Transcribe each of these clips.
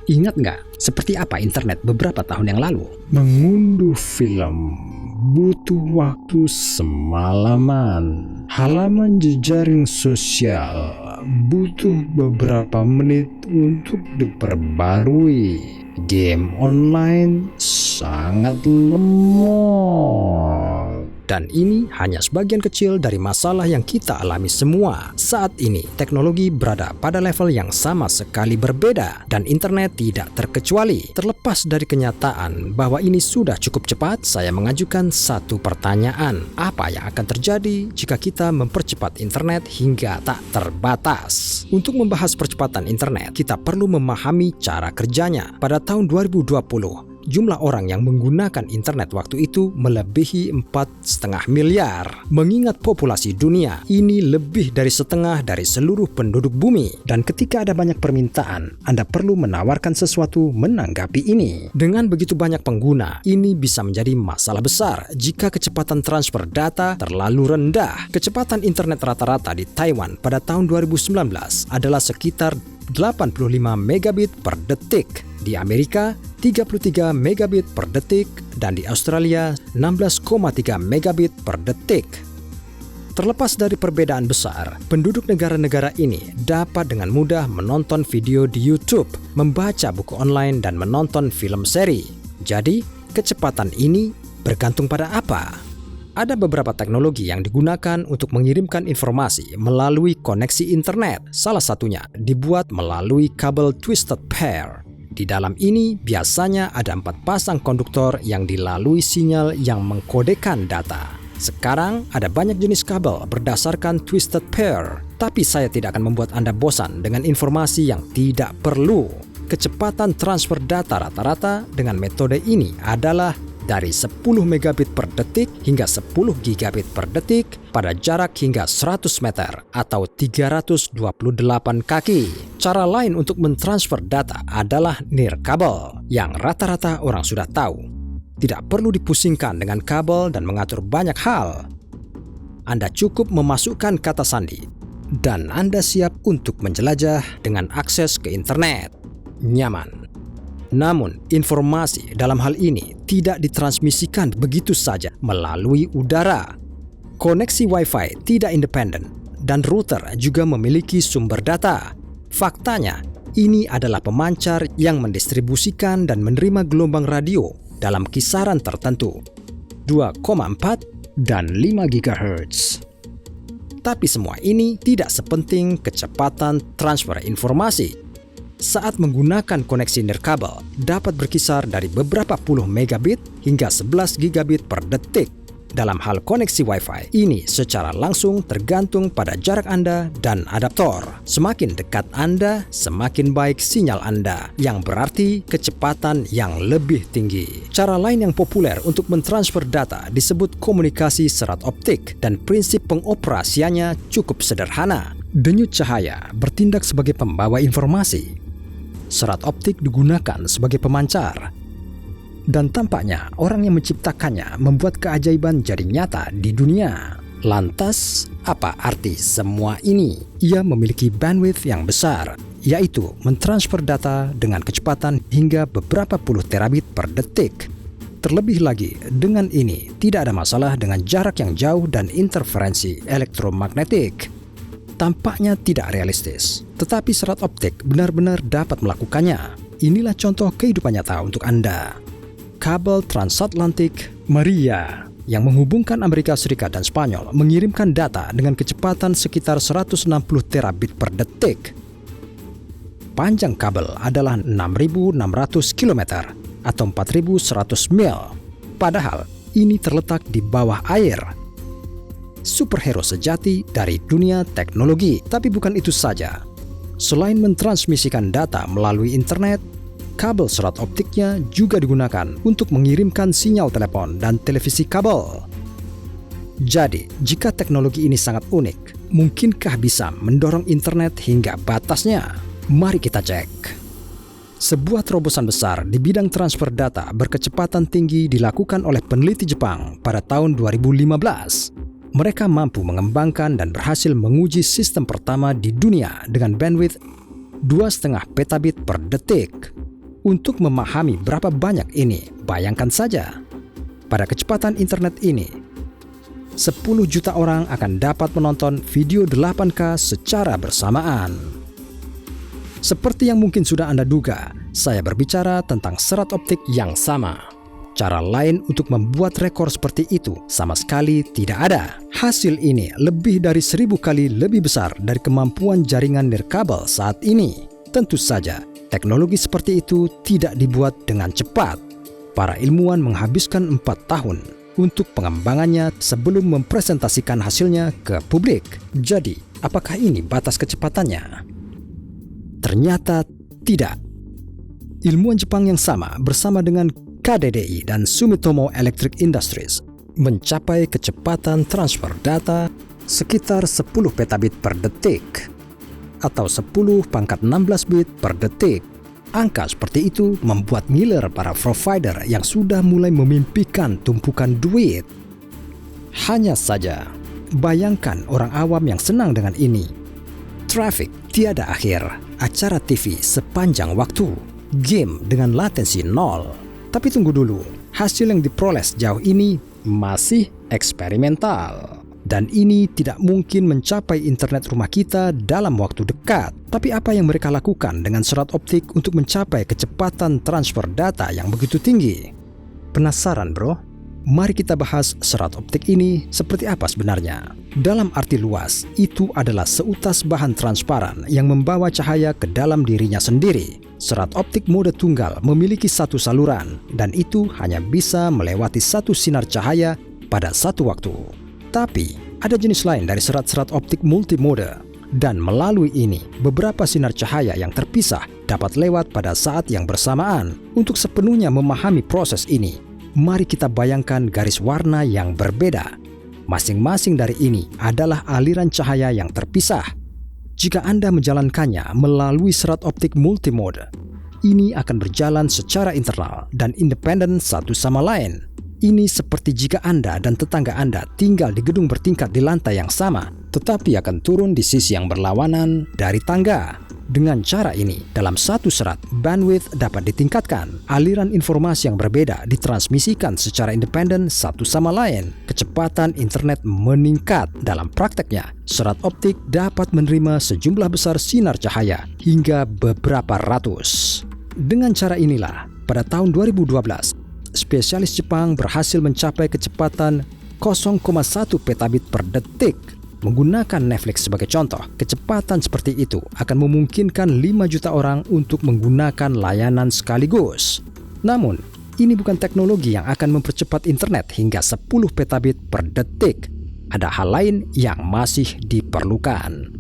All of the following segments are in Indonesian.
Ingat nggak seperti apa internet beberapa tahun yang lalu? Mengunduh film butuh waktu semalaman. Halaman jejaring sosial butuh beberapa menit untuk diperbarui. Game online sangat lemot. Dan ini hanya sebagian kecil dari masalah yang kita alami semua. Saat ini, teknologi berada pada level yang sama sekali berbeda dan internet tidak terkecuali. Terlepas dari kenyataan bahwa ini sudah cukup cepat, saya mengajukan satu pertanyaan. Apa yang akan terjadi jika kita mempercepat internet hingga tak terbatas? Untuk membahas percepatan internet, kita perlu memahami cara kerjanya. Pada tahun 2020, jumlah orang yang menggunakan internet waktu itu melebihi 4,5 miliar. Mengingat populasi dunia, ini lebih dari setengah dari seluruh penduduk bumi. Dan ketika ada banyak permintaan, Anda perlu menawarkan sesuatu menanggapi ini. Dengan begitu banyak pengguna, ini bisa menjadi masalah besar jika kecepatan transfer data terlalu rendah. Kecepatan internet rata-rata di Taiwan pada tahun 2019 adalah sekitar 85 megabit per detik. Di Amerika, 33 megabit per detik, dan di Australia, 16,3 megabit per detik. Terlepas dari perbedaan besar, penduduk negara-negara ini dapat dengan mudah menonton video di YouTube, membaca buku online, dan menonton film seri. Jadi, kecepatan ini bergantung pada apa? Ada beberapa teknologi yang digunakan untuk mengirimkan informasi melalui koneksi internet. Salah satunya dibuat melalui kabel twisted pair. Di dalam ini biasanya ada 4 pasang konduktor yang dilalui sinyal yang mengkodekan data. Sekarang ada banyak jenis kabel berdasarkan twisted pair, tapi saya tidak akan membuat Anda bosan dengan informasi yang tidak perlu. Kecepatan transfer data rata-rata dengan metode ini adalah dari 10 megabit per detik hingga 10 gigabit per detik pada jarak hingga 100 meter atau 328 kaki. Cara lain untuk mentransfer data adalah nirkabel yang rata-rata orang sudah tahu. Tidak perlu dipusingkan dengan kabel dan mengatur banyak hal. Anda cukup memasukkan kata sandi dan Anda siap untuk menjelajah dengan akses ke internet. Nyaman. Namun, informasi dalam hal ini tidak ditransmisikan begitu saja melalui udara. Koneksi Wi-Fi tidak independen dan router juga memiliki sumber data. Faktanya, ini adalah pemancar yang mendistribusikan dan menerima gelombang radio dalam kisaran tertentu, 2,4 dan 5 GHz. Tapi semua ini tidak sepenting kecepatan transfer informasi. Saat menggunakan koneksi nirkabel dapat berkisar dari beberapa puluh megabit hingga 11 gigabit per detik. Dalam hal koneksi Wi-Fi, ini secara langsung tergantung pada jarak Anda dan adaptor. Semakin dekat Anda, semakin baik sinyal Anda, yang berarti kecepatan yang lebih tinggi. Cara lain yang populer untuk mentransfer data disebut komunikasi serat optik, dan prinsip pengoperasiannya cukup sederhana. Denyut cahaya bertindak sebagai pembawa informasi. Serat optik digunakan sebagai pemancar. Dan tampaknya orang yang menciptakannya membuat keajaiban jadi nyata di dunia. Lantas, apa arti semua ini? Ia memiliki bandwidth yang besar, yaitu mentransfer data dengan kecepatan hingga beberapa puluh terabit per detik. Terlebih lagi, dengan ini tidak ada masalah dengan jarak yang jauh dan interferensi elektromagnetik. Tampaknya tidak realistis, tetapi serat optik benar-benar dapat melakukannya. Inilah contoh kehidupan nyata untuk Anda. Kabel transatlantik Maria yang menghubungkan Amerika Serikat dan Spanyol mengirimkan data dengan kecepatan sekitar 160 terabit per detik. Panjang kabel adalah 6.600 km atau 4.100 mil. Padahal ini terletak di bawah air. Superhero sejati dari dunia teknologi. Tapi bukan itu saja. Selain mentransmisikan data melalui internet, kabel serat optiknya juga digunakan untuk mengirimkan sinyal telepon dan televisi kabel. Jadi, jika teknologi ini sangat unik, mungkinkah bisa mendorong internet hingga batasnya? Mari kita cek. Sebuah terobosan besar di bidang transfer data berkecepatan tinggi dilakukan oleh peneliti Jepang pada tahun 2015. Mereka mampu mengembangkan dan berhasil menguji sistem pertama di dunia dengan bandwidth 2,5 petabit per detik. Untuk memahami berapa banyak ini, bayangkan saja. Pada kecepatan internet ini, 10 juta orang akan dapat menonton video 8K secara bersamaan. Seperti yang mungkin sudah Anda duga, saya berbicara tentang serat optik yang sama. Cara lain untuk membuat rekor seperti itu sama sekali tidak ada. Hasil ini lebih dari 1000 kali lebih besar dari kemampuan jaringan nirkabel saat ini. Tentu saja, teknologi seperti itu tidak dibuat dengan cepat. Para ilmuwan menghabiskan 4 tahun untuk pengembangannya sebelum mempresentasikan hasilnya ke publik. Jadi, apakah ini batas kecepatannya? Ternyata tidak. Ilmuwan Jepang yang sama bersama dengan KDDI dan Sumitomo Electric Industries mencapai kecepatan transfer data sekitar 10 petabit per detik atau 10⁻16 bit per detik. Angka seperti itu membuat ngiler para provider yang sudah mulai memimpikan tumpukan duit. Hanya saja, bayangkan orang awam yang senang dengan ini. Traffic tiada akhir, acara TV sepanjang waktu, game dengan latensi 0. Tapi tunggu dulu, hasil yang diperoleh sejauh ini masih eksperimental. Dan ini tidak mungkin mencapai internet rumah kita dalam waktu dekat. Tapi apa yang mereka lakukan dengan serat optik untuk mencapai kecepatan transfer data yang begitu tinggi? Penasaran, bro? Mari kita bahas serat optik ini seperti apa sebenarnya. Dalam arti luas, itu adalah seutas bahan transparan yang membawa cahaya ke dalam dirinya sendiri. Serat optik mode tunggal memiliki satu saluran, dan itu hanya bisa melewati satu sinar cahaya pada satu waktu. Tapi, ada jenis lain dari serat-serat optik multimode, dan melalui ini, beberapa sinar cahaya yang terpisah dapat lewat pada saat yang bersamaan. Untuk sepenuhnya memahami proses ini, mari kita bayangkan garis warna yang berbeda. Masing-masing dari ini adalah aliran cahaya yang terpisah. Jika Anda menjalankannya melalui serat optik multimode, ini akan berjalan secara internal dan independen satu sama lain. Ini seperti jika Anda dan tetangga Anda tinggal di gedung bertingkat di lantai yang sama, tetapi akan turun di sisi yang berlawanan dari tangga. Dengan cara ini, dalam satu serat, bandwidth dapat ditingkatkan. Aliran informasi yang berbeda ditransmisikan secara independen satu sama lain. Kecepatan internet meningkat. Dalam prakteknya, serat optik dapat menerima sejumlah besar sinar cahaya hingga beberapa ratus. Dengan cara inilah, pada tahun 2012, spesialis Jepang berhasil mencapai kecepatan 0,1 petabit per detik. Menggunakan Netflix sebagai contoh, kecepatan seperti itu akan memungkinkan 5 juta orang untuk menggunakan layanan sekaligus. Namun, ini bukan teknologi yang akan mempercepat internet hingga 10 petabit per detik. Ada hal lain yang masih diperlukan.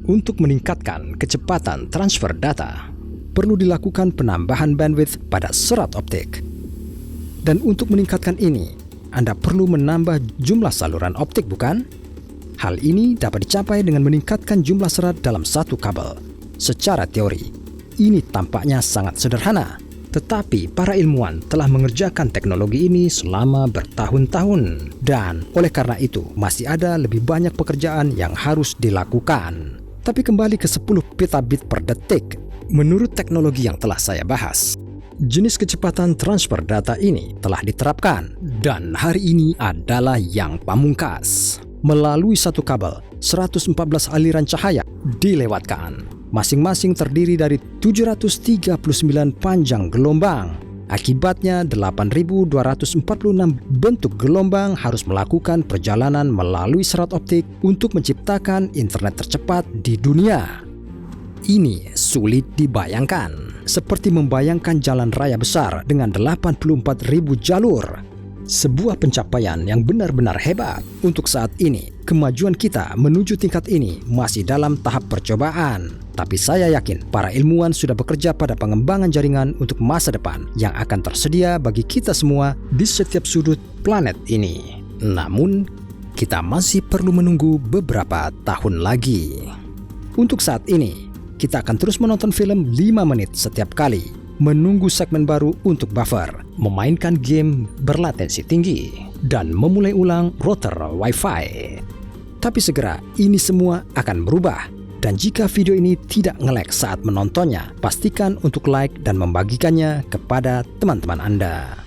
Untuk meningkatkan kecepatan transfer data, perlu dilakukan penambahan bandwidth pada serat optik. Dan untuk meningkatkan ini, Anda perlu menambah jumlah saluran optik, bukan? Hal ini dapat dicapai dengan meningkatkan jumlah serat dalam satu kabel. Secara teori, ini tampaknya sangat sederhana. Tetapi para ilmuwan telah mengerjakan teknologi ini selama bertahun-tahun. Dan oleh karena itu, masih ada lebih banyak pekerjaan yang harus dilakukan. Tapi kembali ke 10 petabit per detik. Menurut teknologi yang telah saya bahas, jenis kecepatan transfer data ini telah diterapkan, dan hari ini adalah yang pamungkas. Melalui satu kabel, 114 aliran cahaya dilewatkan. Masing-masing terdiri dari 739 panjang gelombang. Akibatnya, 8.246 bentuk gelombang harus melakukan perjalanan melalui serat optik untuk menciptakan internet tercepat di dunia. Ini sulit dibayangkan, seperti membayangkan jalan raya besar dengan 84.000 jalur. Sebuah pencapaian yang benar-benar hebat. Untuk saat ini, kemajuan kita menuju tingkat ini masih dalam tahap percobaan. Tapi saya yakin para ilmuwan sudah bekerja pada pengembangan jaringan untuk masa depan yang akan tersedia bagi kita semua di setiap sudut planet ini. Namun, kita masih perlu menunggu beberapa tahun lagi. Untuk saat ini, kita akan terus menonton film 5 menit setiap kali, menunggu segmen baru untuk buffer, memainkan game berlatensi tinggi, dan memulai ulang router Wi-Fi. Tapi segera ini semua akan berubah. Dan jika video ini tidak nge-lag saat menontonnya, pastikan untuk like dan membagikannya kepada teman-teman Anda.